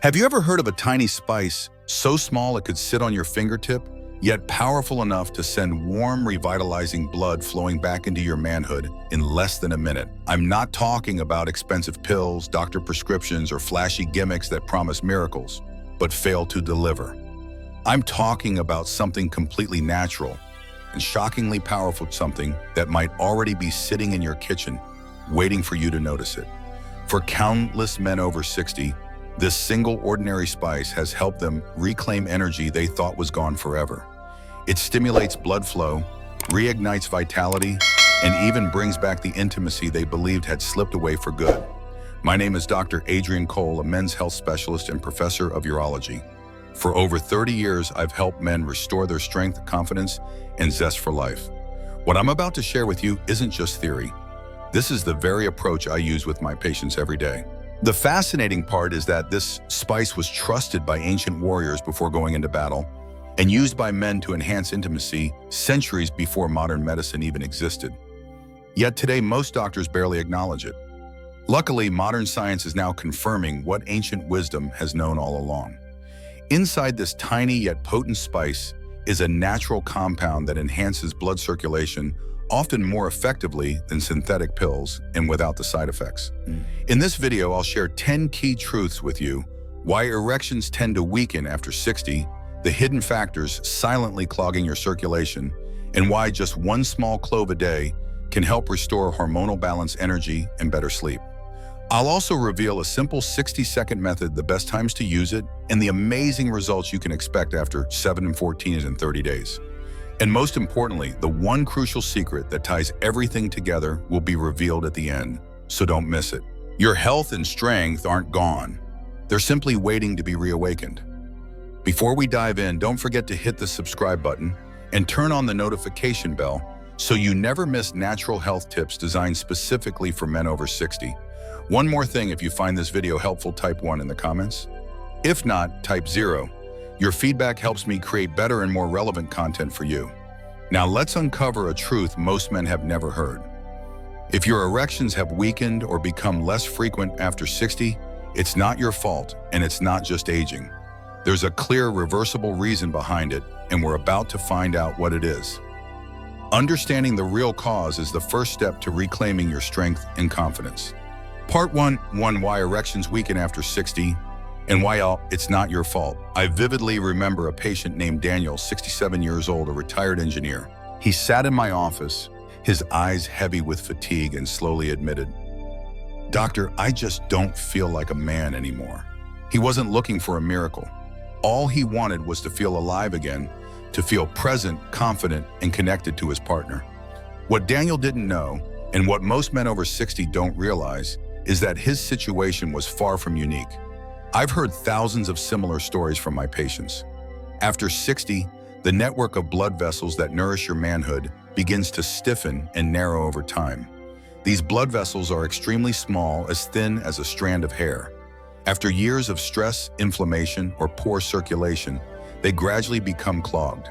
Have you ever heard of a tiny spice so small it could sit on your fingertip, yet powerful enough to send warm, revitalizing blood flowing back into your manhood in less than a minute? I'm not talking about expensive pills, doctor prescriptions, or flashy gimmicks that promise miracles, but fail to deliver. I'm talking about something completely natural and shockingly powerful, something that might already be sitting in your kitchen, waiting for you to notice it. For countless men over 60, this single ordinary spice has helped them reclaim energy they thought was gone forever. It stimulates blood flow, reignites vitality, and even brings back the intimacy they believed had slipped away for good. My name is Dr. Adrian Cole, a men's health specialist and professor of urology. For over 30 years, I've helped men restore their strength, confidence, and zest for life. What I'm about to share with you isn't just theory. This is the very approach I use with my patients every day. The fascinating part is that this spice was trusted by ancient warriors before going into battle and used by men to enhance intimacy centuries before modern medicine even existed. Yet today, most doctors barely acknowledge it. Luckily, modern science is now confirming what ancient wisdom has known all along. Inside this tiny yet potent spice is a natural compound that enhances blood circulation, often more effectively than synthetic pills and without the side effects. In this video, I'll share 10 key truths with you: why erections tend to weaken after 60, the hidden factors silently clogging your circulation, and why just one small clove a day can help restore hormonal balance, energy, and better sleep. I'll also reveal a simple 60-second method, the best times to use it, and the amazing results you can expect after 7 and 14 and 30 days. And most importantly, the one crucial secret that ties everything together will be revealed at the end, so don't miss it. Your health and strength aren't gone. They're simply waiting to be reawakened. Before we dive in, don't forget to hit the subscribe button and turn on the notification bell so you never miss natural health tips designed specifically for men over 60. One more thing, if you find this video helpful, type 1 in the comments. If not, type 0. Your feedback helps me create better and more relevant content for you. Now let's uncover a truth most men have never heard. If your erections have weakened or become less frequent after 60, it's not your fault, and it's not just aging. There's a clear, reversible reason behind it, and we're about to find out what it is. Understanding the real cause is the first step to reclaiming your strength and confidence. Part 1, why erections weaken after 60, and why it's not your fault. I vividly remember a patient named Daniel, 67 years old, a retired engineer. He sat in my office, his eyes heavy with fatigue, and slowly admitted, "Doctor, I just don't feel like a man anymore." He wasn't looking for a miracle. All he wanted was to feel alive again, to feel present, confident, and connected to his partner. What Daniel didn't know, and what most men over 60 don't realize, is that his situation was far from unique. I've heard thousands of similar stories from my patients. After 60, the network of blood vessels that nourish your manhood begins to stiffen and narrow over time. These blood vessels are extremely small, as thin as a strand of hair. After years of stress, inflammation, or poor circulation, they gradually become clogged.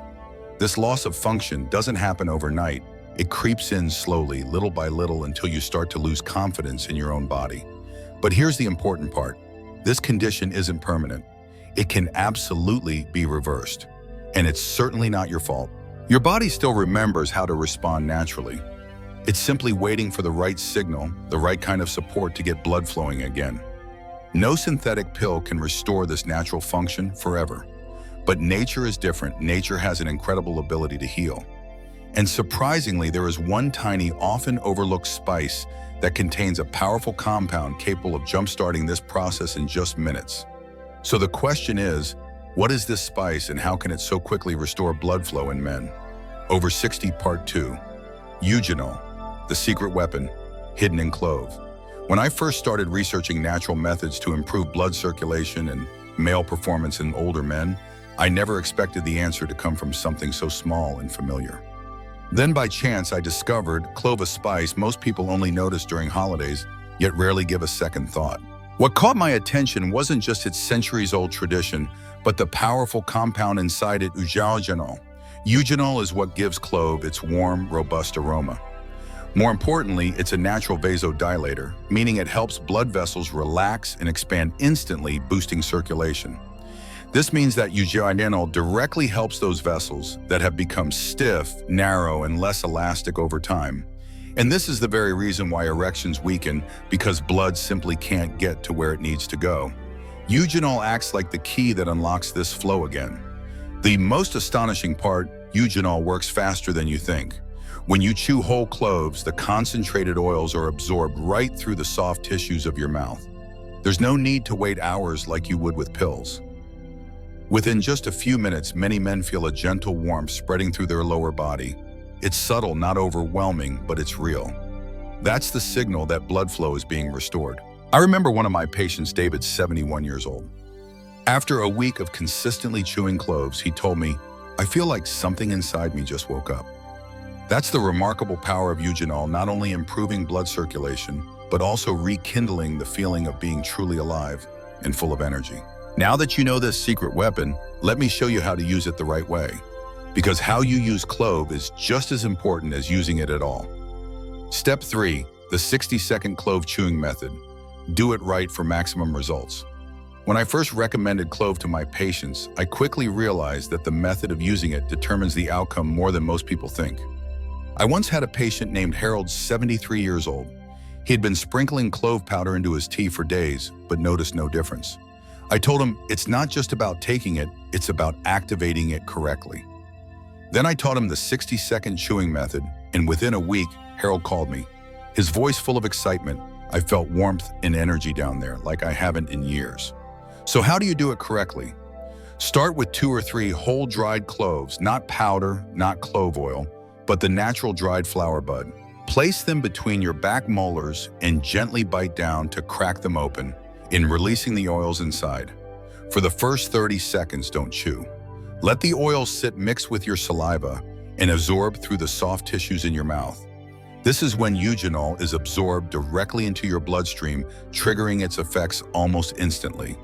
This loss of function doesn't happen overnight. It creeps in slowly, little by little, until you start to lose confidence in your own body. But here's the important part. This condition isn't permanent. It can absolutely be reversed. And it's certainly not your fault. Your body still remembers how to respond naturally. It's simply waiting for the right signal, the right kind of support to get blood flowing again. No synthetic pill can restore this natural function forever. But nature is different. Nature has an incredible ability to heal. And surprisingly, there is one tiny, often overlooked spice that contains a powerful compound capable of jump-starting this process in just minutes. So the question is, what is this spice and how can it so quickly restore blood flow in men? Over 60, Part 2. Eugenol, the secret weapon, hidden in clove. When I first started researching natural methods to improve blood circulation and male performance in older men, I never expected the answer to come from something so small and familiar. Then by chance, I discovered clove, a spice most people only notice during holidays, yet rarely give a second thought. What caught my attention wasn't just its centuries-old tradition, but the powerful compound inside it, eugenol. Eugenol is what gives clove its warm, robust aroma. More importantly, it's a natural vasodilator, meaning it helps blood vessels relax and expand instantly, boosting circulation. This means that eugenol directly helps those vessels that have become stiff, narrow, and less elastic over time. And this is the very reason why erections weaken, because blood simply can't get to where it needs to go. Eugenol acts like the key that unlocks this flow again. The most astonishing part, eugenol works faster than you think. When you chew whole cloves, the concentrated oils are absorbed right through the soft tissues of your mouth. There's no need to wait hours like you would with pills. Within just a few minutes, many men feel a gentle warmth spreading through their lower body. It's subtle, not overwhelming, but it's real. That's the signal that blood flow is being restored. I remember one of my patients, David, 71 years old. After a week of consistently chewing cloves, he told me, "I feel like something inside me just woke up." That's the remarkable power of eugenol, not only improving blood circulation, but also rekindling the feeling of being truly alive and full of energy. Now that you know this secret weapon, let me show you how to use it the right way. Because how you use clove is just as important as using it at all. Step 3, the 60-second clove chewing method. Do it right for maximum results. When I first recommended clove to my patients, I quickly realized that the method of using it determines the outcome more than most people think. I once had a patient named Harold, 73 years old. He had been sprinkling clove powder into his tea for days, but noticed no difference. I told him it's not just about taking it, it's about activating it correctly. Then I taught him the 60-second chewing method, and within a week, Harold called me. His voice full of excitement. I felt warmth and energy down there like I haven't in years. So how do you do it correctly? Start with 2 or 3 whole dried cloves, not powder, not clove oil, but the natural dried flower bud. Place them between your back molars and gently bite down to crack them open, in releasing the oils inside. For the first 30 seconds, don't chew. Let the oils sit mixed with your saliva and absorb through the soft tissues in your mouth. This is when eugenol is absorbed directly into your bloodstream, triggering its effects almost instantly.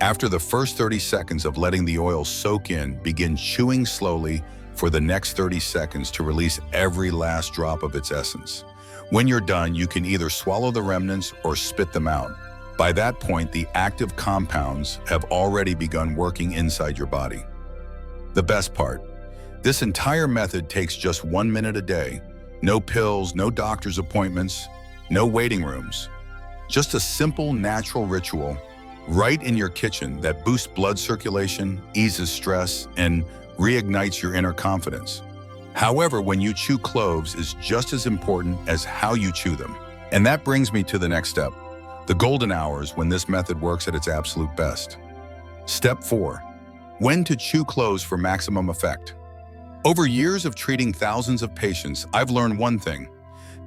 After the first 30 seconds of letting the oils soak in, begin chewing slowly for the next 30 seconds to release every last drop of its essence. When you're done, you can either swallow the remnants or spit them out. By that point, the active compounds have already begun working inside your body. The best part, this entire method takes just 1 minute a day. No pills, no doctor's appointments, no waiting rooms. Just a simple, natural ritual right in your kitchen that boosts blood circulation, eases stress, and reignites your inner confidence. However, when you chew cloves is just as important as how you chew them. And that brings me to the next step, the golden hours when this method works at its absolute best. Step 4, when to chew cloves for maximum effect. Over years of treating thousands of patients, I've learned one thing.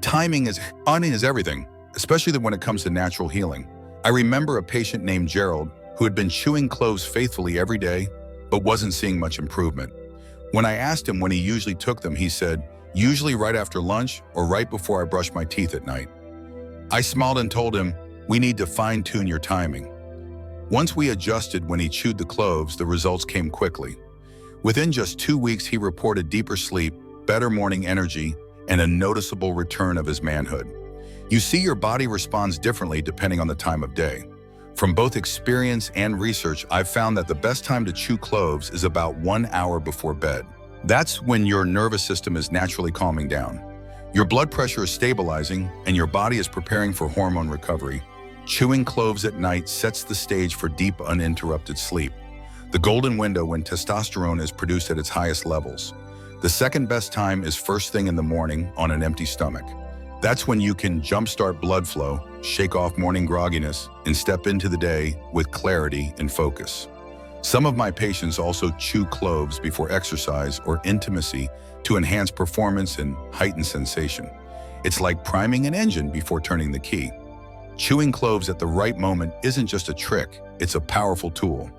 Timing is everything, especially when it comes to natural healing. I remember a patient named Gerald who had been chewing cloves faithfully every day, but wasn't seeing much improvement. When I asked him when he usually took them, he said, "Usually right after lunch or right before I brush my teeth at night." I smiled and told him, "We need to fine-tune your timing." Once we adjusted when he chewed the cloves, the results came quickly. Within just 2 weeks, he reported deeper sleep, better morning energy, and a noticeable return of his manhood. You see, your body responds differently depending on the time of day. From both experience and research, I've found that the best time to chew cloves is about 1 hour before bed. That's when your nervous system is naturally calming down. Your blood pressure is stabilizing, and your body is preparing for hormone recovery. Chewing cloves at night sets the stage for deep, uninterrupted sleep. The golden window when testosterone is produced at its highest levels. The second best time is first thing in the morning on an empty stomach. That's when you can jumpstart blood flow, shake off morning grogginess, and step into the day with clarity and focus. Some of my patients also chew cloves before exercise or intimacy to enhance performance and heighten sensation. It's like priming an engine before turning the key. Chewing cloves at the right moment isn't just a trick, it's a powerful tool.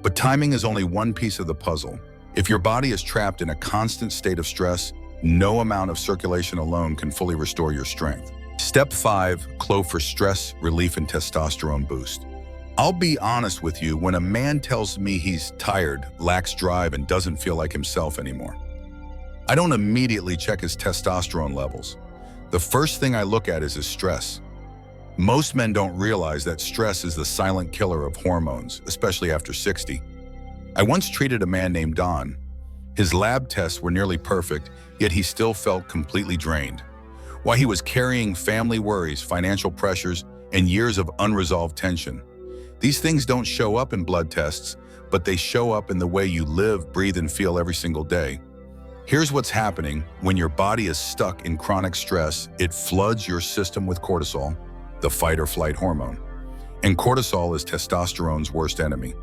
But timing is only one piece of the puzzle. If your body is trapped in a constant state of stress, no amount of circulation alone can fully restore your strength. Step 5, clove for stress, relief, and testosterone boost. I'll be honest with you, when a man tells me he's tired, lacks drive, and doesn't feel like himself anymore, I don't immediately check his testosterone levels. The first thing I look at is stress. Most men don't realize that stress is the silent killer of hormones, especially after 60. I once treated a man named Don. His lab tests were nearly perfect, yet he still felt completely drained. Why? He was carrying family worries, financial pressures, and years of unresolved tension. These things don't show up in blood tests, but they show up in the way you live, breathe, and feel every single day. Here's what's happening when your body is stuck in chronic stress. It floods your system with cortisol, the fight or flight hormone. And cortisol is testosterone's worst enemy.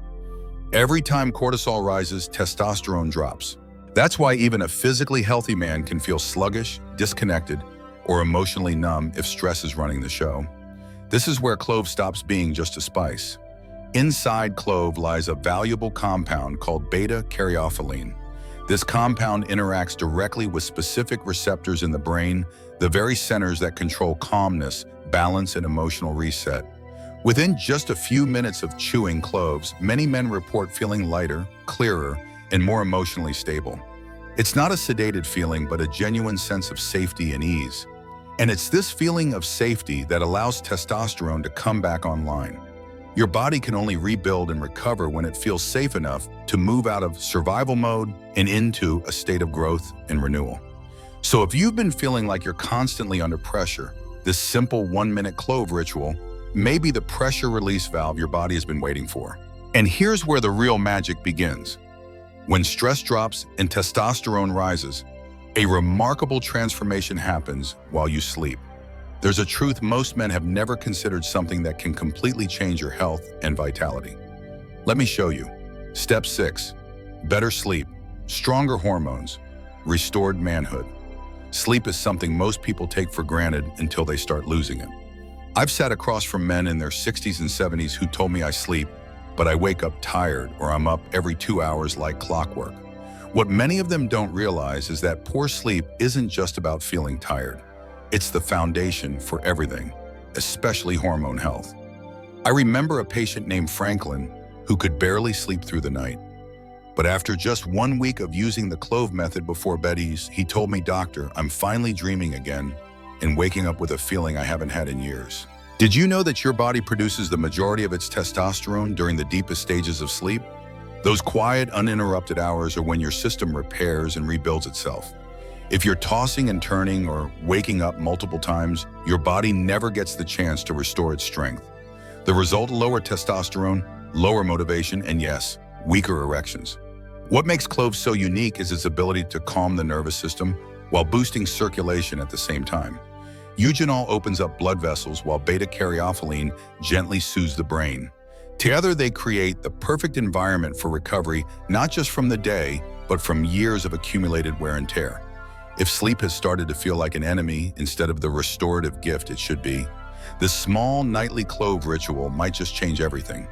Every time cortisol rises, testosterone drops. That's why even a physically healthy man can feel sluggish, disconnected, or emotionally numb if stress is running the show. This is where clove stops being just a spice. Inside clove lies a valuable compound called beta-caryophyllene. This compound interacts directly with specific receptors in the brain, the very centers that control calmness, balance, and emotional reset. Within just a few minutes of chewing cloves, many men report feeling lighter, clearer, and more emotionally stable. It's not a sedated feeling, but a genuine sense of safety and ease. And it's this feeling of safety that allows testosterone to come back online. Your body can only rebuild and recover when it feels safe enough to move out of survival mode and into a state of growth and renewal. So if you've been feeling like you're constantly under pressure, this simple 1-minute clove ritual may be the pressure release valve your body has been waiting for. And here's where the real magic begins. When stress drops and testosterone rises, a remarkable transformation happens while you sleep. There's a truth most men have never considered, something that can completely change your health and vitality. Let me show you. Step 6. Better sleep, stronger hormones, restored manhood. Sleep is something most people take for granted until they start losing it. I've sat across from men in their 60s and 70s who told me I sleep, but I wake up tired, or I'm up every 2 hours like clockwork. What many of them don't realize is that poor sleep isn't just about feeling tired. It's the foundation for everything, especially hormone health. I remember a patient named Franklin who could barely sleep through the night. But after just 1 week of using the clove method before bed, he told me, "Doctor, I'm finally dreaming again and waking up with a feeling I haven't had in years." Did you know that your body produces the majority of its testosterone during the deepest stages of sleep? Those quiet, uninterrupted hours are when your system repairs and rebuilds itself. If you're tossing and turning or waking up multiple times, your body never gets the chance to restore its strength. The result: lower testosterone, lower motivation, and yes, weaker erections. What makes clove so unique is its ability to calm the nervous system while boosting circulation at the same time. Eugenol opens up blood vessels while beta-caryophyllene gently soothes the brain. Together, they create the perfect environment for recovery, not just from the day, but from years of accumulated wear and tear. If sleep has started to feel like an enemy instead of the restorative gift it should be, this small nightly clove ritual might just change everything.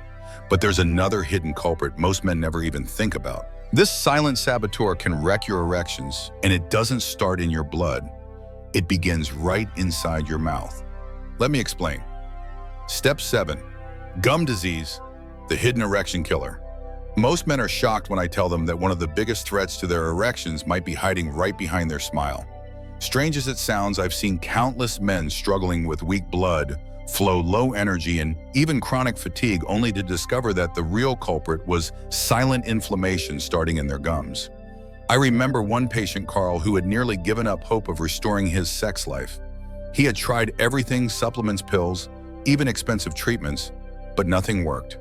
But there's another hidden culprit most men never even think about. This silent saboteur can wreck your erections, and it doesn't start in your blood. It begins right inside your mouth. Let me explain. Step 7. Gum disease, the hidden erection killer. Most men are shocked when I tell them that one of the biggest threats to their erections might be hiding right behind their smile. Strange as it sounds, I've seen countless men struggling with weak blood flow, low energy, and even chronic fatigue, only to discover that the real culprit was silent inflammation starting in their gums. I remember one patient, Carl, who had nearly given up hope of restoring his sex life. He had tried everything: supplements, pills, even expensive treatments, but nothing worked.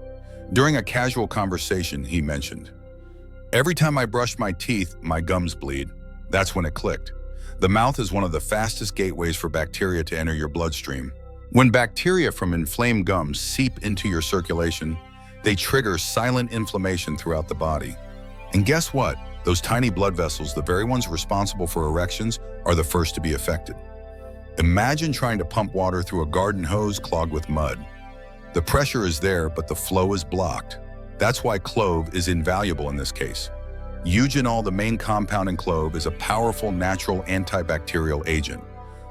During a casual conversation, he mentioned, "Every time I brush my teeth, my gums bleed." That's when it clicked. The mouth is one of the fastest gateways for bacteria to enter your bloodstream. When bacteria from inflamed gums seep into your circulation, they trigger silent inflammation throughout the body. And guess what? Those tiny blood vessels, the very ones responsible for erections, are the first to be affected. Imagine trying to pump water through a garden hose clogged with mud. The pressure is there, but the flow is blocked. That's why clove is invaluable in this case. Eugenol, the main compound in clove, is a powerful natural antibacterial agent.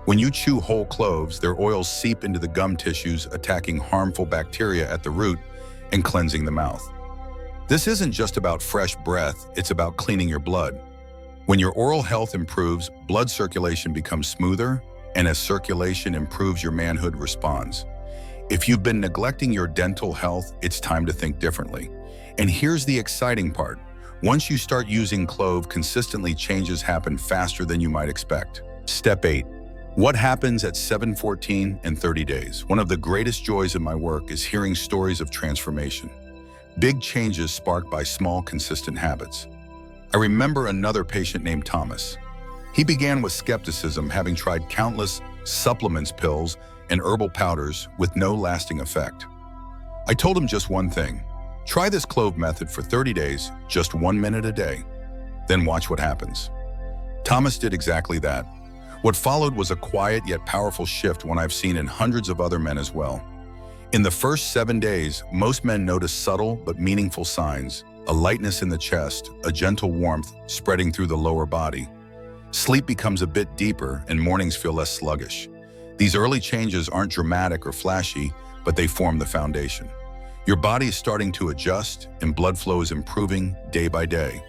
When you chew whole cloves, their oils seep into the gum tissues, attacking harmful bacteria at the root and cleansing the mouth. This isn't just about fresh breath, it's about cleaning your blood. When your oral health improves, blood circulation becomes smoother, and as circulation improves, your manhood responds. If you've been neglecting your dental health, it's time to think differently. And here's the exciting part. Once you start using clove consistently, changes happen faster than you might expect. Step 8. What happens at 7, 14, and 30 days? One of the greatest joys in my work is hearing stories of transformation. Big changes sparked by small, consistent habits. I remember another patient named Thomas. He began with skepticism, having tried countless supplements, pills, and herbal powders with no lasting effect. I told him just one thing: try this clove method for 30 days, just 1 minute a day. Then watch what happens. Thomas did exactly that. What followed was a quiet yet powerful shift, one I've seen in hundreds of other men as well. In the first 7 days, most men notice subtle but meaningful signs: a lightness in the chest, a gentle warmth spreading through the lower body. Sleep becomes a bit deeper and mornings feel less sluggish. These early changes aren't dramatic or flashy, but they form the foundation. Your body is starting to adjust and blood flow is improving day by day.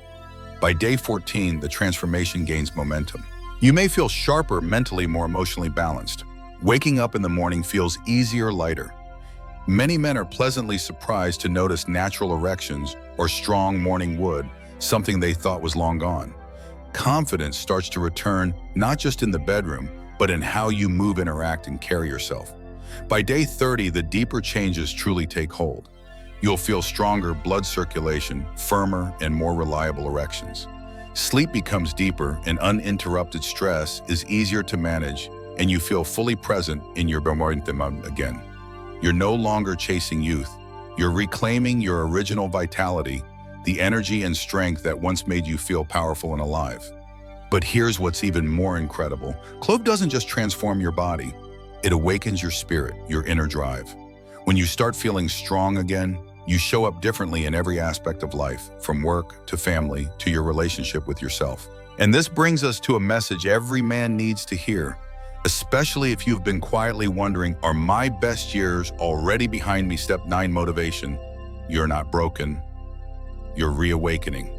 By day 14, the transformation gains momentum. You may feel sharper mentally, more emotionally balanced. Waking up in the morning feels easier, lighter. Many men are pleasantly surprised to notice natural erections or strong morning wood, something they thought was long gone. Confidence starts to return, not just in the bedroom, but in how you move, interact, and carry yourself. By day 30, the deeper changes truly take hold. You'll feel stronger blood circulation, firmer and more reliable erections. Sleep becomes deeper and uninterrupted stress is easier to manage, and you feel fully present in your moment again. You're no longer chasing youth. You're reclaiming your original vitality, the energy and strength that once made you feel powerful and alive. But here's what's even more incredible. Clove doesn't just transform your body, it awakens your spirit, your inner drive. When you start feeling strong again, you show up differently in every aspect of life, from work to family to your relationship with yourself. And this brings us to a message every man needs to hear, especially if you've been quietly wondering, are my best years already behind me? Step 9, motivation. You're not broken, you're reawakening.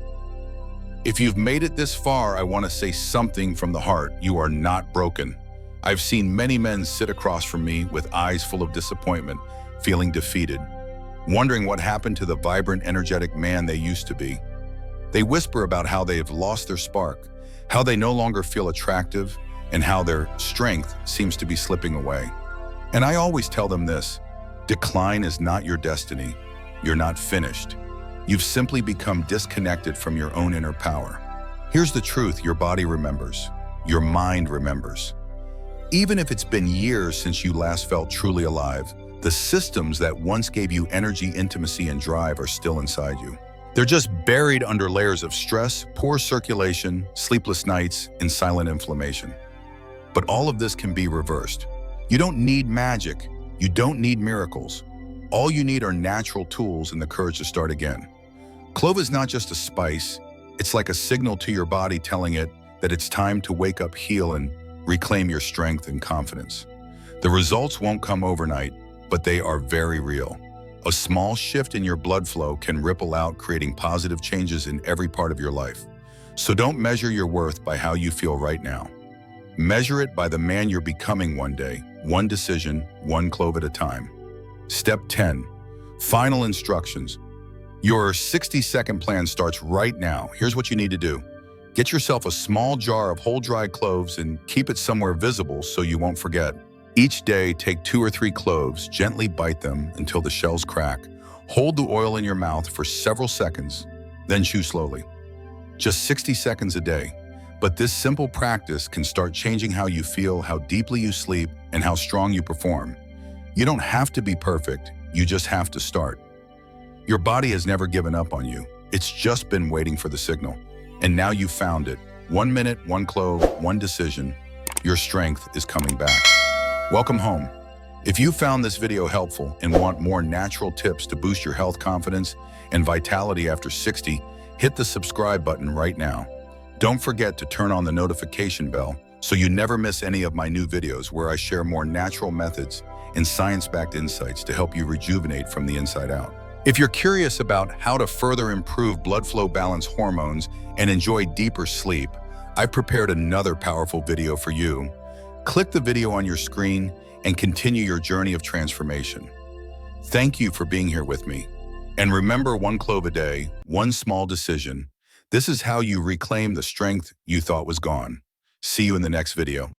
If you've made it this far, I want to say something from the heart. You are not broken. I've seen many men sit across from me with eyes full of disappointment, feeling defeated, wondering what happened to the vibrant, energetic man they used to be. They whisper about how they have lost their spark, how they no longer feel attractive, and how their strength seems to be slipping away. And I always tell them this: decline is not your destiny. You're not finished. You've simply become disconnected from your own inner power. Here's the truth: your body remembers. Your mind remembers. Even if it's been years since you last felt truly alive, the systems that once gave you energy, intimacy, and drive are still inside you. They're just buried under layers of stress, poor circulation, sleepless nights, and silent inflammation. But all of this can be reversed. You don't need magic. You don't need miracles. All you need are natural tools and the courage to start again. Clove is not just a spice. It's like a signal to your body telling it that it's time to wake up, heal, and reclaim your strength and confidence. The results won't come overnight, but they are very real. A small shift in your blood flow can ripple out, creating positive changes in every part of your life. So don't measure your worth by how you feel right now. Measure it by the man you're becoming one day, one decision, one clove at a time. Step 10, final instructions. Your 60-second plan starts right now. Here's what you need to do. Get yourself a small jar of whole dried cloves and keep it somewhere visible so you won't forget. Each day, take 2 or 3 cloves, gently bite them until the shells crack. Hold the oil in your mouth for several seconds, then chew slowly. Just 60 seconds a day. But this simple practice can start changing how you feel, how deeply you sleep, and how strong you perform. You don't have to be perfect, you just have to start. Your body has never given up on you. It's just been waiting for the signal. And now you've found it. 1 minute, 1 clove, 1 decision. Your strength is coming back. Welcome home. If you found this video helpful and want more natural tips to boost your health, confidence, and vitality after 60, hit the subscribe button right now. Don't forget to turn on the notification bell so you never miss any of my new videos where I share more natural methods and science-backed insights to help you rejuvenate from the inside out. If you're curious about how to further improve blood flow, balance hormones, and enjoy deeper sleep, I've prepared another powerful video for you. Click the video on your screen and continue your journey of transformation. Thank you for being here with me. And remember, one clove a day, one small decision. This is how you reclaim the strength you thought was gone. See you in the next video.